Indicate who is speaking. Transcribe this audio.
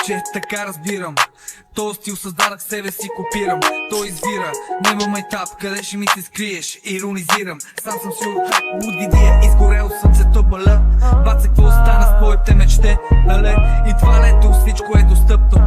Speaker 1: че така разбирам. Този стил създадах, себе си копирам. Той извира, нямам етап, къде ще ми се скриеш. Иронизирам, сам съм си от хак, Будгидия, изгорел слънцето бъла. Баце, какво стана с твоите мечте, але? И това лето всичко е достъпно.